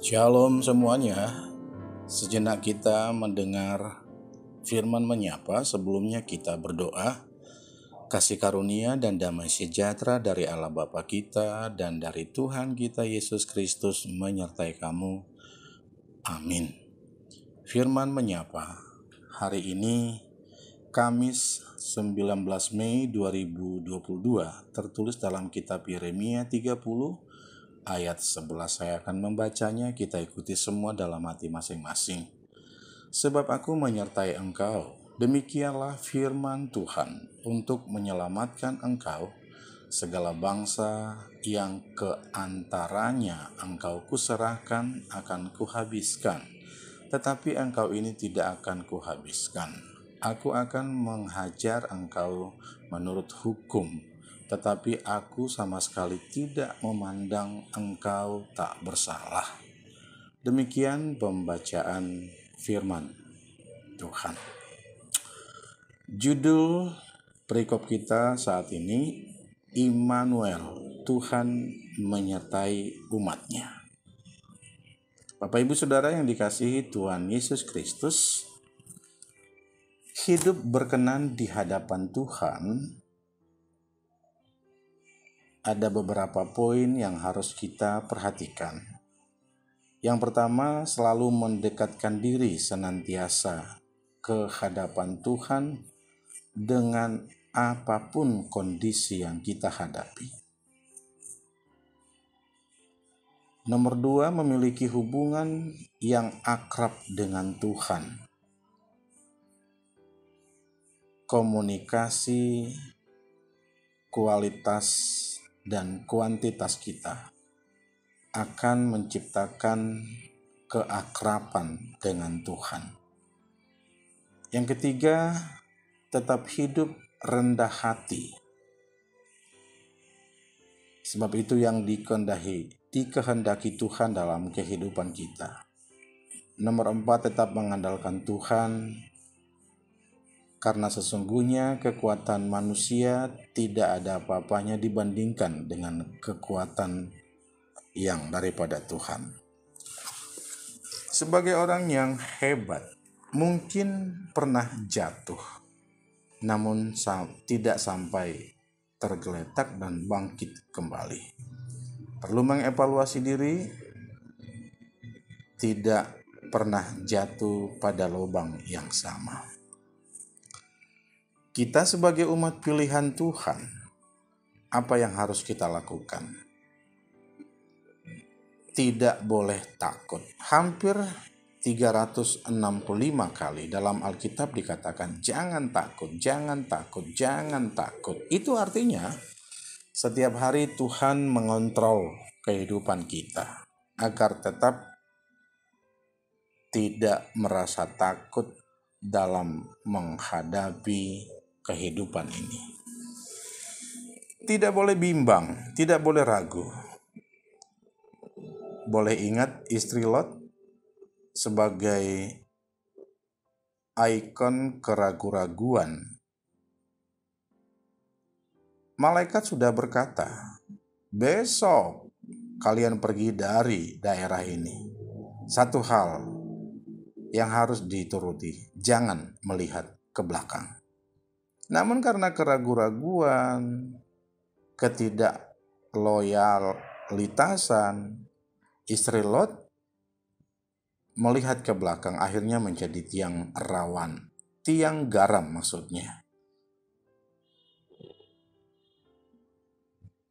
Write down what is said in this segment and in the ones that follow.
Shalom semuanya. Sejenak kita mendengar firman menyapa. Sebelumnya kita berdoa. Kasih karunia dan damai sejahtera dari Allah Bapa kita dan dari Tuhan kita Yesus Kristus menyertai kamu. Amin. Firman menyapa. Hari ini Kamis 19 Mei 2022 tertulis dalam kitab Yeremia 30 ayat 11. Saya akan membacanya, kita ikuti semua dalam hati masing-masing. Sebab aku menyertai engkau, demikianlah firman Tuhan, untuk menyelamatkan engkau, segala bangsa yang keantaranya engkau kuserahkan akan kuhabiskan, tetapi engkau ini tidak akan kuhabiskan. Aku akan menghajar engkau menurut hukum, tetapi aku sama sekali tidak memandang engkau tak bersalah. Demikian pembacaan firman Tuhan. Judul perikop kita saat ini, Immanuel, Tuhan menyertai umatnya. Bapak Ibu Saudara yang dikasihi Tuhan Yesus Kristus, hidup berkenan di hadapan Tuhan ada beberapa poin yang harus kita perhatikan. Yang pertama, selalu mendekatkan diri senantiasa ke hadapan Tuhan dengan apapun kondisi yang kita hadapi. Nomor 2, memiliki hubungan yang akrab dengan Tuhan. Komunikasi, kualitas, dan kuantitas kita akan menciptakan keakraban dengan Tuhan. Yang ketiga, tetap hidup rendah hati. Sebab itu yang dikehendaki Tuhan dalam kehidupan kita. Nomor 4, tetap mengandalkan Tuhan, karena sesungguhnya kekuatan manusia tidak ada apa-apanya dibandingkan dengan kekuatan yang daripada Tuhan. Sebagai orang yang hebat, mungkin pernah jatuh, namun tidak sampai tergeletak dan bangkit kembali. Perlu mengevaluasi diri, tidak pernah jatuh pada lubang yang sama. Kita sebagai umat pilihan Tuhan, apa yang harus kita lakukan? Tidak boleh takut. Hampir 365 kali dalam Alkitab dikatakan jangan takut, jangan takut, jangan takut. Itu artinya setiap hari Tuhan mengontrol kehidupan kita agar tetap tidak merasa takut dalam menghadapi kehidupan ini. Tidak boleh bimbang, tidak boleh ragu. Boleh ingat istri Lot sebagai ikon keraguan-raguan. Malaikat sudah berkata, besok kalian pergi dari daerah ini. Satu hal yang harus dituruti, jangan melihat ke belakang. Namun karena keraguan-raguan, ketidakloyalitasan, istri Lot melihat ke belakang, akhirnya menjadi tiang rawan, tiang garam maksudnya.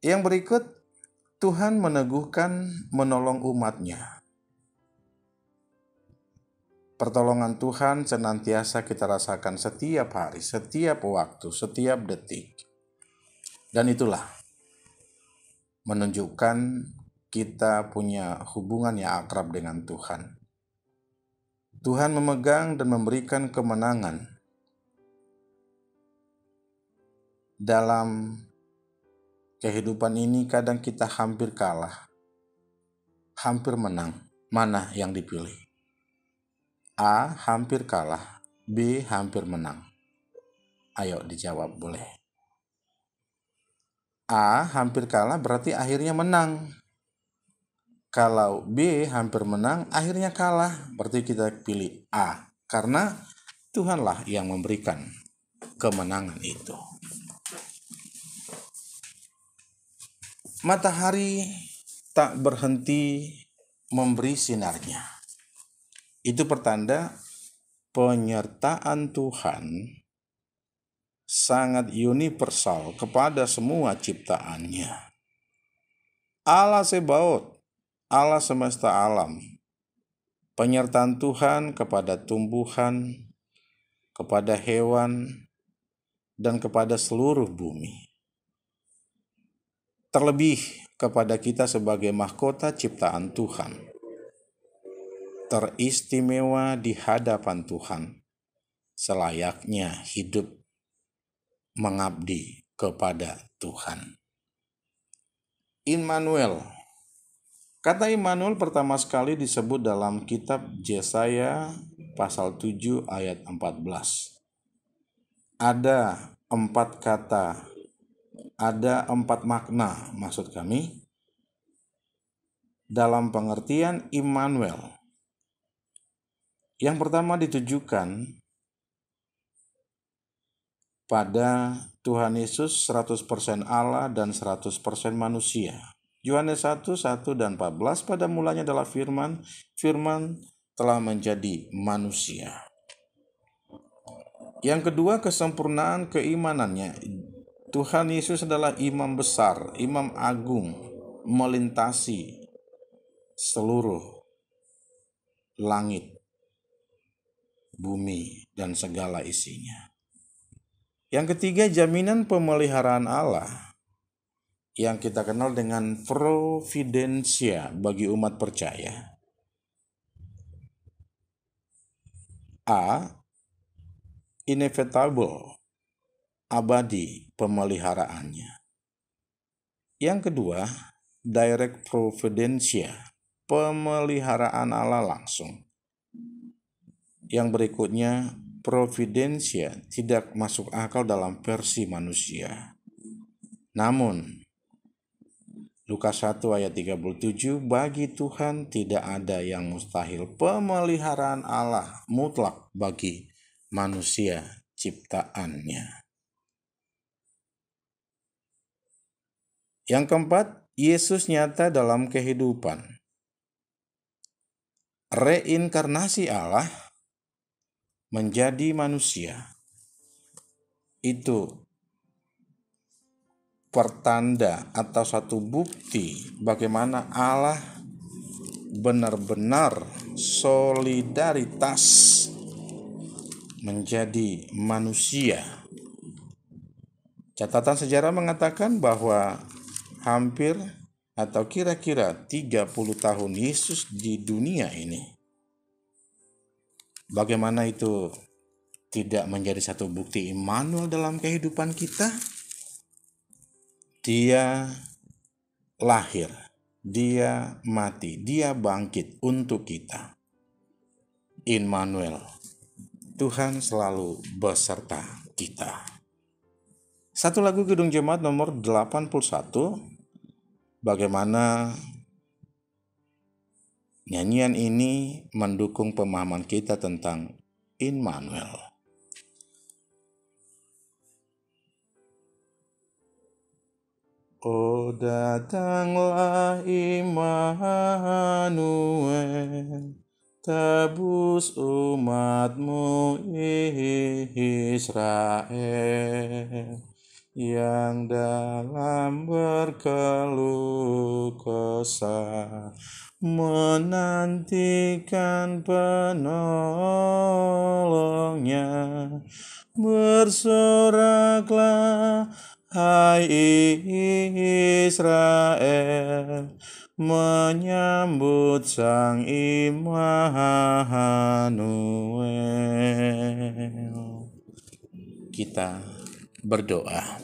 Yang berikut, Tuhan meneguhkan menolong umatnya. Pertolongan Tuhan senantiasa kita rasakan setiap hari, setiap waktu, setiap detik. Dan itulah menunjukkan kita punya hubungan yang akrab dengan Tuhan. Tuhan memegang dan memberikan kemenangan dalam kehidupan ini. Kadang kita hampir kalah, hampir menang. Mana yang dipilih? A, hampir kalah. B, hampir menang. Ayo dijawab boleh. A, hampir kalah berarti akhirnya menang. Kalau B hampir menang, akhirnya kalah. Berarti kita pilih A. Karena Tuhanlah yang memberikan kemenangan itu. Matahari tak berhenti memberi sinarnya. Itu pertanda penyertaan Tuhan sangat universal kepada semua ciptaannya. Allah Sebaot, Allah semesta alam, penyertaan Tuhan kepada tumbuhan, kepada hewan, dan kepada seluruh bumi. Terlebih kepada kita sebagai mahkota ciptaan Tuhan. Teristimewa di hadapan Tuhan, selayaknya hidup mengabdi kepada Tuhan. Immanuel. Kata Immanuel pertama sekali disebut dalam kitab Yesaya pasal 7 ayat 14. Ada 4 kata, ada 4 makna maksud kami dalam pengertian Immanuel. Yang pertama ditujukan pada Tuhan Yesus 100% Allah dan 100% manusia. Yohanes 1, 1 dan 14, pada mulanya adalah firman, firman telah menjadi manusia. Yang kedua, kesempurnaan keimanannya. Tuhan Yesus adalah imam besar, imam agung, melintasi seluruh langit, bumi, dan segala isinya. Yang ketiga, jaminan pemeliharaan Allah yang kita kenal dengan providensia bagi umat percaya. A. Inevitable, abadi pemeliharaannya. Yang kedua, direct providensia, pemeliharaan Allah langsung. Yang berikutnya, providensia tidak masuk akal dalam versi manusia. Namun, Lukas 1 ayat 37, bagi Tuhan tidak ada yang mustahil. Pemeliharaan Allah mutlak bagi manusia ciptaannya. Yang keempat, Yesus nyata dalam kehidupan. Reinkarnasi Allah menjadi manusia. Itu pertanda atau satu bukti bagaimana Allah benar-benar solidaritas menjadi manusia. Catatan sejarah mengatakan bahwa hampir atau kira-kira 30 tahun Yesus di dunia ini. Bagaimana itu tidak menjadi satu bukti Immanuel dalam kehidupan kita? Dia lahir, dia mati, dia bangkit untuk kita. Immanuel, Tuhan selalu beserta kita. Satu lagu Gedung Jemaat nomor 81, bagaimana nyanyian ini mendukung pemahaman kita tentang Immanuel. Oh, datanglah Immanuel, tebus umatmu Israel, yang dalam berkeluh kesah menantikan penolongnya. Bersoraklah hai Israel, menyambut Sang Immanuel. Kita berdoa.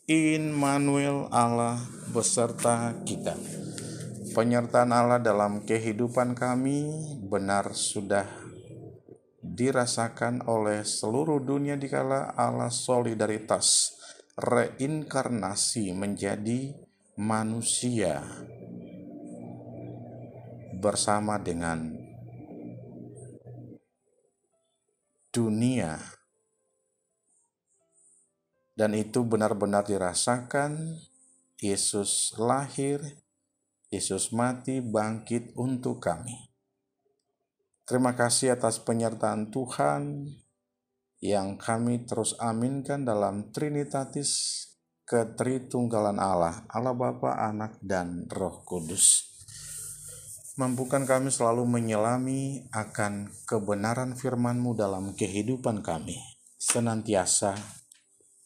Immanuel, Allah beserta kita. Penyertaan Allah dalam kehidupan kami benar sudah dirasakan oleh seluruh dunia dikala Allah solidaritas reinkarnasi menjadi manusia. bersama dengan dunia, dan itu benar-benar dirasakan. Yesus lahir, Yesus mati, bangkit untuk kami. Terima kasih atas penyertaan Tuhan yang kami terus aminkan dalam Trinitatis Ketritunggalan Allah, Allah Bapa, Anak, dan Roh Kudus. Mampukan kami selalu menyelami akan kebenaran firman-Mu dalam kehidupan kami, senantiasa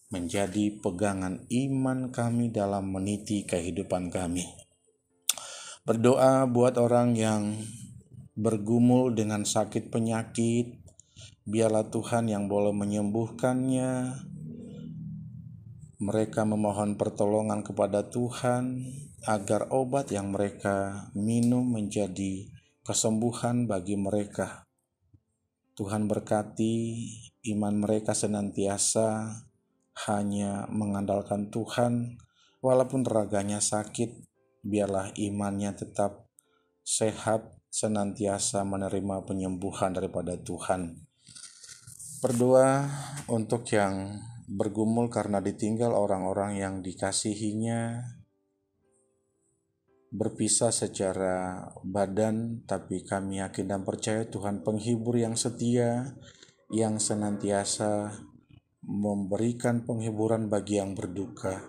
menjadi pegangan iman kami dalam meniti kehidupan kami. Berdoa buat orang yang bergumul dengan sakit penyakit, biarlah Tuhan yang boleh menyembuhkannya. Mereka memohon pertolongan kepada Tuhan agar obat yang mereka minum menjadi kesembuhan bagi mereka. Tuhan berkati iman mereka senantiasa hanya mengandalkan Tuhan, walaupun raganya sakit, biarlah imannya tetap sehat, senantiasa menerima penyembuhan daripada Tuhan. Berdoa untuk yang bergumul karena ditinggal orang-orang yang dikasihinya, berpisah secara badan, tapi kami yakin dan percaya Tuhan penghibur yang setia, yang senantiasa memberikan penghiburan bagi yang berduka.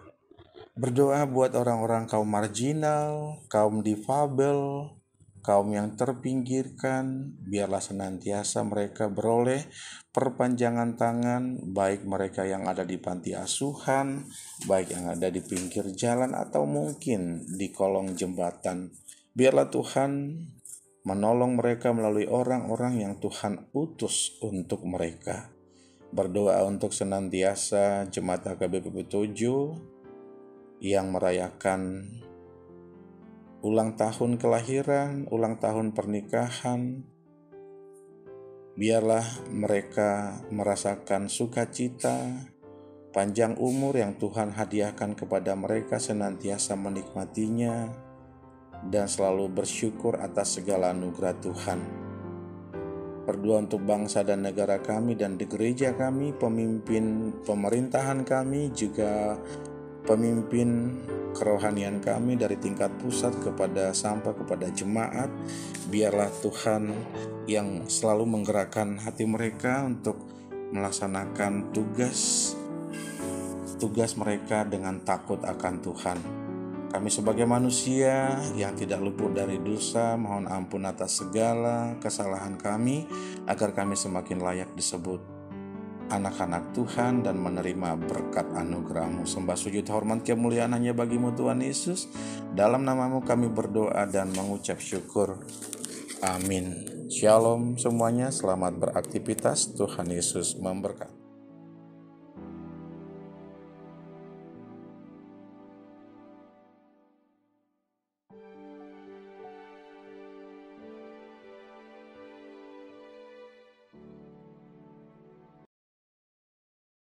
Berdoa buat orang-orang kaum marginal, kaum difabel, kaum yang terpinggirkan, biarlah senantiasa mereka beroleh perpanjangan tangan, baik mereka yang ada di panti asuhan, baik yang ada di pinggir jalan, atau mungkin di kolong jembatan. Biarlah Tuhan menolong mereka melalui orang-orang yang Tuhan utus untuk mereka. Berdoa untuk senantiasa Jemaat HKBP 7 yang merayakan ulang tahun kelahiran, ulang tahun pernikahan. Biarlah mereka merasakan sukacita, panjang umur yang Tuhan hadiahkan kepada mereka, senantiasa menikmatinya dan selalu bersyukur atas segala anugerah Tuhan. Berdoa untuk bangsa dan negara kami dan di gereja kami, pemimpin pemerintahan kami, juga pemimpin kerohanian kami dari tingkat pusat sampai kepada jemaat. Biarlah Tuhan yang selalu menggerakkan hati mereka untuk melaksanakan tugas mereka dengan takut akan Tuhan. Kami sebagai manusia yang tidak luput dari dosa, mohon ampun atas segala kesalahan kami, agar kami semakin layak disebut anak-anak Tuhan dan menerima berkat anugerah-Mu. Sembah sujud hormat kemuliaan hanya bagi-Mu Tuhan Yesus. Dalam nama-Mu kami berdoa dan mengucap syukur. Amin. Shalom semuanya, selamat beraktivitas. Tuhan Yesus memberkati.